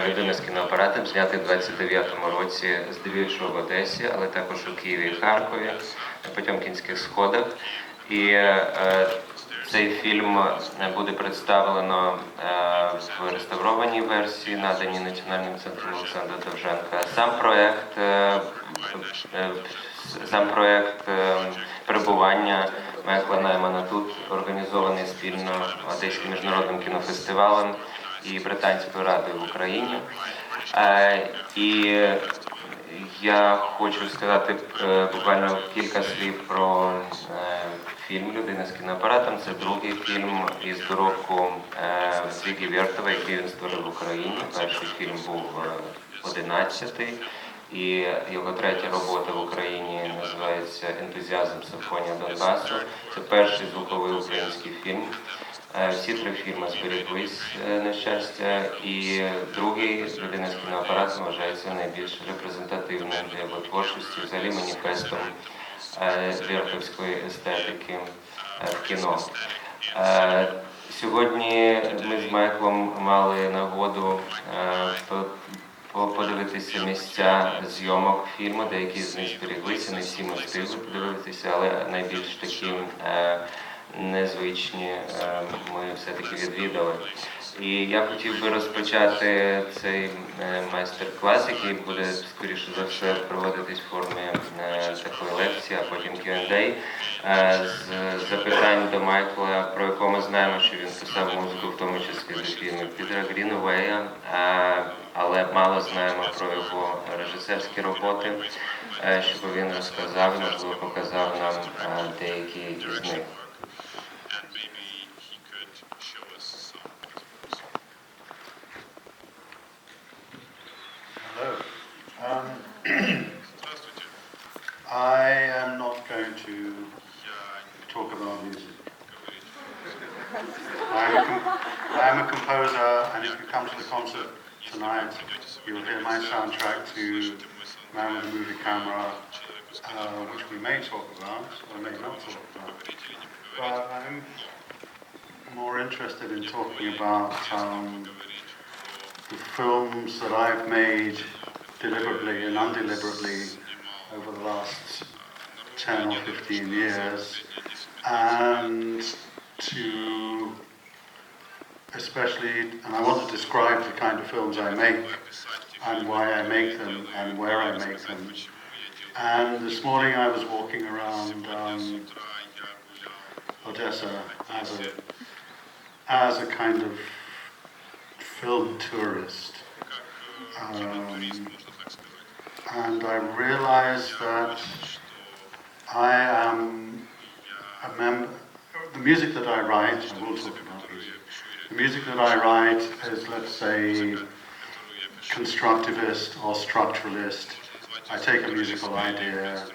людина з кіноапаратом, знятий в 29-му році, здебільшого в Одесі, але також у Києві і Харкові, на Потьомкінських сходах. І цей фільм буде представлено в реставрованій версії, наданій Національним центром Олександра Довженка. Сам проєкт перебування Майкла Неймана тут організований спільно Одеським міжнародним кінофестивалем і Британською радою в Україні. І я хочу сказати буквально кілька слів про фільм «Людина з кіноапаратом». Це другий фільм із доробку Звігі Вєртова, який він створив в Україні. Перший фільм був 11-й. І його третя робота в Україні називається «Ентузіазм. Симфонія Донбасу». Це перший звуковий український фільм. Всі три фільми зберіглись, на щастя, і другий «Людина з кіноапаратом» вважається найбільш репрезентативним для його творчості, взагалі маніфестом вєртовської естетики в кіно. Сьогодні ми з Майклом мали нагоду подивитися місця зйомок фільму, деякі з них зберіглися, не всі ми встигли подивитися, але найбільш такі незвичні ми все-таки відвідали. І я хотів би розпочати цей майстер-клас, який буде, скоріше за все, проводитись в формі такої лекції, а потім Q&A, з запитань до Майкла, про якого ми знаємо, що він писав музику, в тому числі до фільмів Пітера Грінуея, але мало знаємо про його режисерські роботи, щоб він розказав, можливо, показав нам деякі з них. I am not going to talk about music. I am a composer, and if you come to the concert tonight, you will hear my soundtrack to Man with a Movie Camera, which we may talk about, or may not talk about. But I'm more interested in talking about the films that I've made deliberately and undeliberately over the last 10 or 15 years, and to especially, and I want to describe the kind of films I make and why I make them and where I make them. And this morning I was walking around Odessa as a kind of film tourist. And I realized that I am a member. The music that I write, I will talk about music. The music that I write is, let's say, constructivist or structuralist. I take a musical idea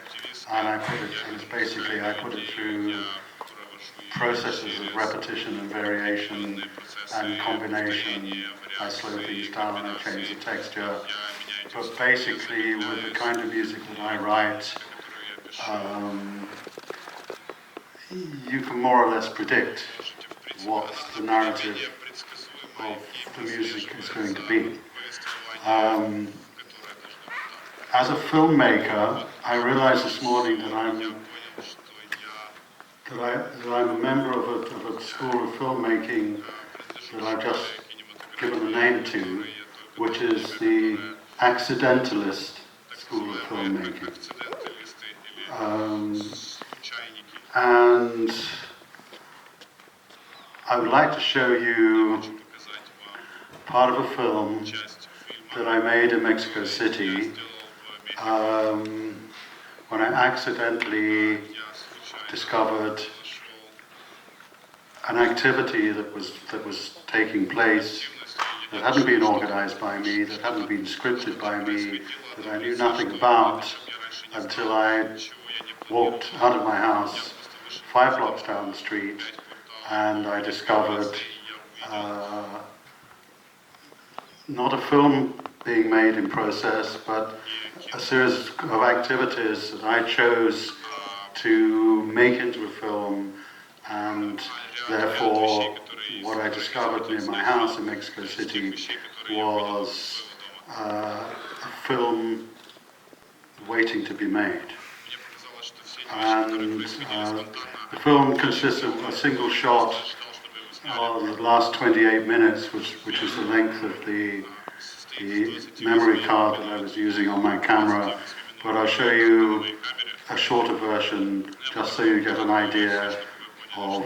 and I put it, and it's basically I put it through processes of repetition and variation and combination. I slow things down, I change the texture. But basically, with the kind of music that I write, you can more or less predict what the narrative of the music is going to be. As a filmmaker, I realized this morning that I'm a member of a school of filmmaking that I've just given a name to, which is the accidentalist school of filmmaking. And I would like to show you part of a film that I made in Mexico City when I accidentally discovered an activity that was taking place that hadn't been organized by me, that hadn't been scripted by me, that I knew nothing about until I walked out of my house 5 blocks down the street and I discovered not a film being made in process, but a series of activities that I chose to make into a film and therefore what I discovered near my house in Mexico City was a film waiting to be made. And the film consists of a single shot of the last 28 minutes, which is the length of the memory card that I was using on my camera. But I'll show you a shorter version just so you get an idea of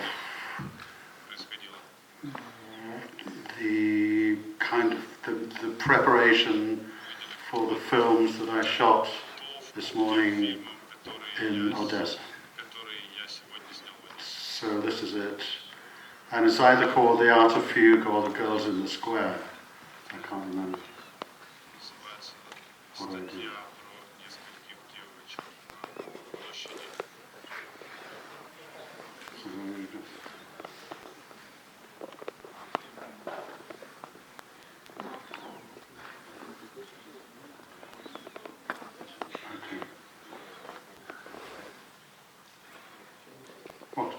the kind of the preparation for the films that I shot this morning in Odessa. So this is it. And it's either called The Art of Fugue or The Girls in the Square. I can't remember. What do I do? What?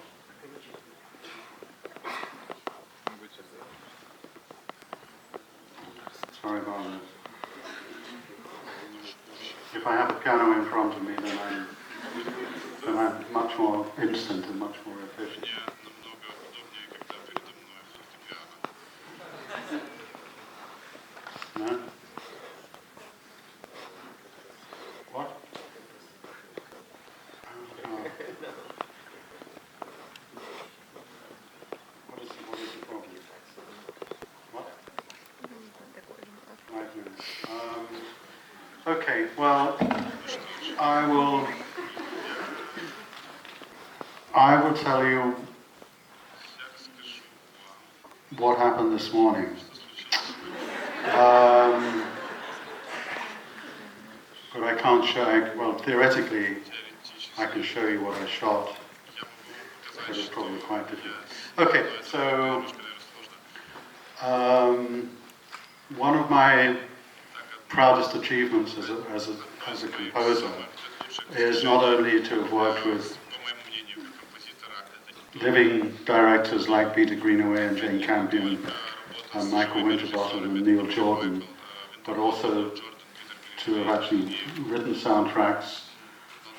Sorry about that. If I have a piano in front of me, then I'm much more instant and much more efficient. No? What? Oh. What is the problem? What? Okay, well, I will tell you what happened this morning. But I can't show, well, theoretically, I can show you what I shot, but it's probably quite difficult. Okay, so one of my proudest achievements as a composer is not only to have worked with living directors like Peter Greenaway and Jane Campion and Michael Winterbottom and Neil Jordan, but also to have actually written soundtracks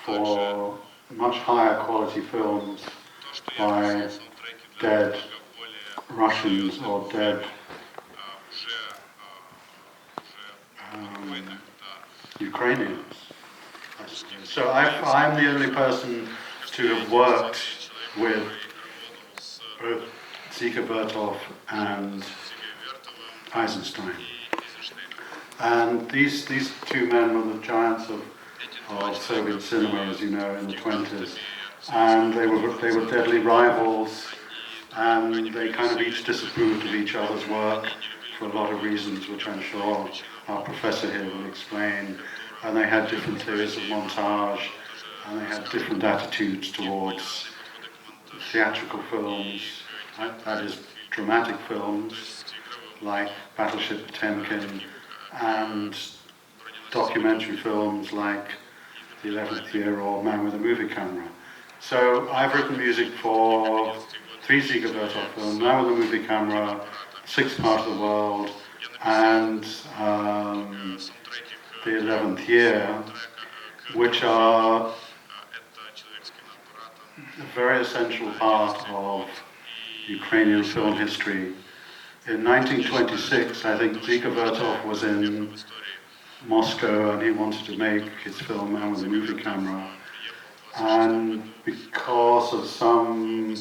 for much higher quality films by dead Russians or dead Ukrainians. So I'm the only person to have worked with both Zika Vertov and Eisenstein. And these two men were the giants of Soviet cinema, as you know, in the 20s. And they were deadly rivals, and they kind of each disapproved of each other's work for a lot of reasons, which I'm sure our professor here will explain. And they had different theories of montage, and they had different attitudes towards theatrical films, that is, dramatic films, like Battleship Potemkin, and documentary films like The 11th Year or Man with a Movie Camera. So I've written music for 3 Zika Vertov films, Man with a Movie Camera, Sixth Part of the World, and The 11th Year, which are a very essential part of Ukrainian film history. In 1926, I think Zika Vertov was in Moscow and he wanted to make his film Man with a Movie Camera. And because of some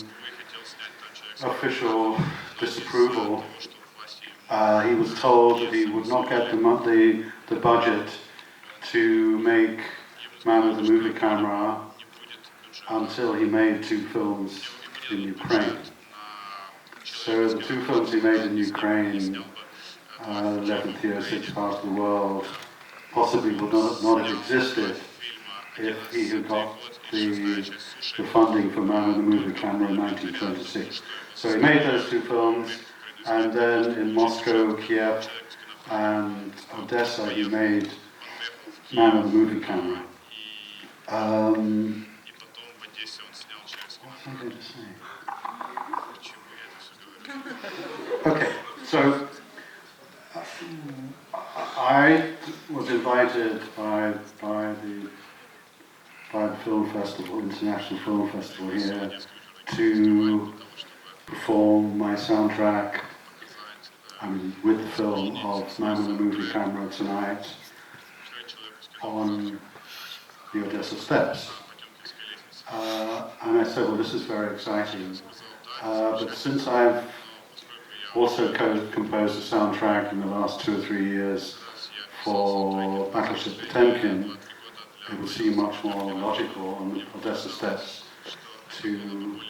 official disapproval, he was told that he would not get the budget to make Man with a Movie Camera until he made 2 films in Ukraine. So the 2 films he made in Ukraine, 11th Year, Sixth Part of the World, possibly would not have existed if he had got the funding for Man with a Movie Camera in 1926. So he made those 2 films, and then in Moscow, Kiev, and Odessa he made Man with a Movie Camera. What was I going to say? Okay, so I was invited by the film festival, International Film Festival here, to perform my soundtrack, with the film of Nyman the Movie Camera tonight on the Odessa steps. And I said, well, this is very exciting. But since I've also composed a soundtrack in the last 2 or 3 years for Battleship Potemkin, it would seem much more logical on the Odessa steps to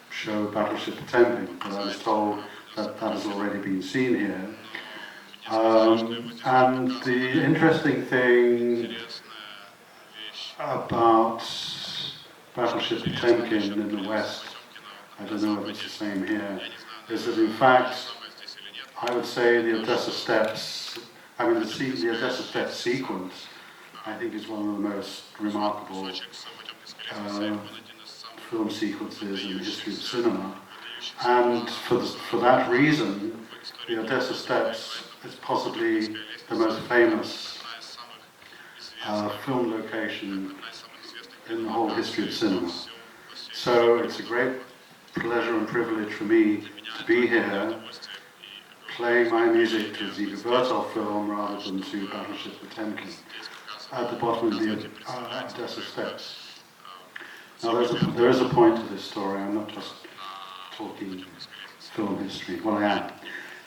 show Battleship Potemkin, but I was told that that has already been seen here. And the interesting thing about Battleship Potemkin in the West, I don't know if it's the same here, is that in fact, I would say the Odessa steps, the Odessa steps sequence, I think is one of the most remarkable film sequences in the history of cinema. And for that reason, the Odessa steps is possibly the most famous film location in the whole history of cinema. So it's a great pleasure and privilege for me to be here, playing my music to the Vertov film rather than to Battleship Potemkin at the bottom of the Odessa steps. Now there is a point to this story. I'm not just talking film history. Well, I am.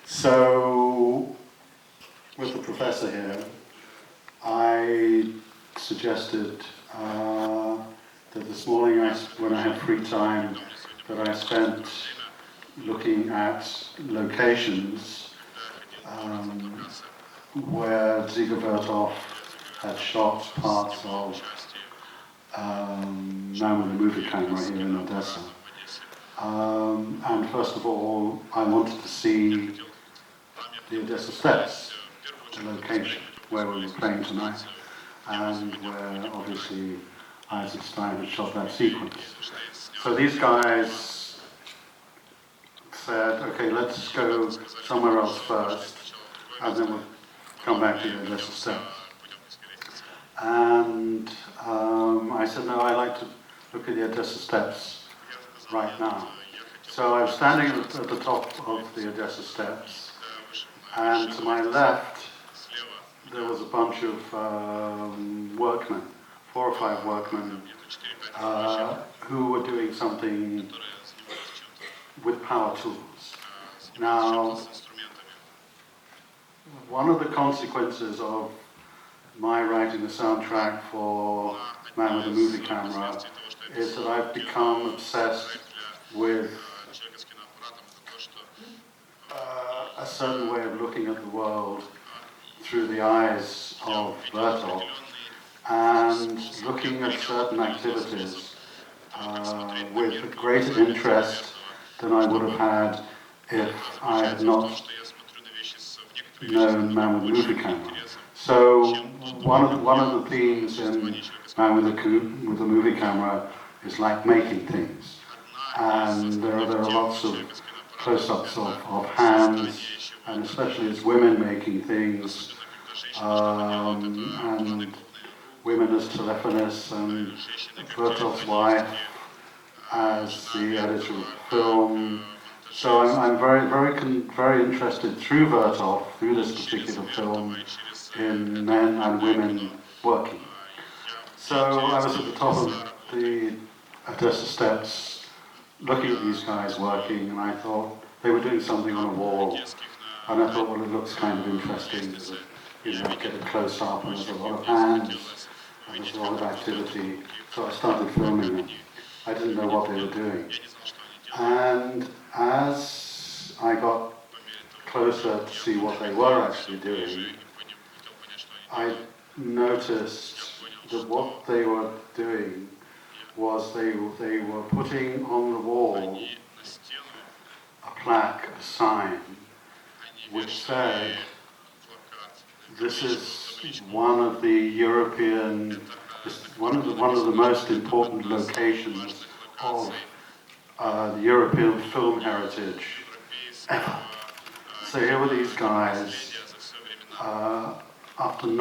So, with the professor here, I suggested that this morning, when I had free time, that I spent looking at locations where Dziga Vertov had shot parts of Nyman the Movie Camera here in Odessa. And first of all, I wanted to see the Odessa steps, the location where we were playing tonight, and where obviously Isaac Stein had shot that sequence. So these guys said, okay, let's go somewhere else first, and then we'll come back to the Odessa steps. And I said, no, I like to look at the Odessa steps right now. So I was standing at the top of the Odessa steps, and to my left there was a bunch of workmen, 4 or 5 workmen, who were doing something with power tools. Now, one of the consequences of my writing the soundtrack for Man with a Movie Camera is that I've become obsessed with a certain way of looking at the world through the eyes of Vertov, and looking at certain activities with greater interest than I would have had if I had not known Man with a Movie Camera. So one of the themes in Man with a Movie Camera is like making things, and there are lots of close-ups of hands, and especially as women making things, and women as telephonists, and Vertov's wife as the editor of the film. So I'm very interested through Vertov, through this particular film, in men and women working. So I was at the top of the Odessa steps, looking at these guys working, and I thought they were doing something on a wall. And I thought, well, it looks kind of interesting. Get a close up, and there's a lot of hands, and there's a lot of activity. So I started filming them. I didn't know what they were doing. And as I got closer to see what they were actually doing, I noticed that what they were doing was they were putting on the wall a plaque, a sign, which said, this is one of the European, one of the most important locations of the European film heritage ever. So here were these guys, after 9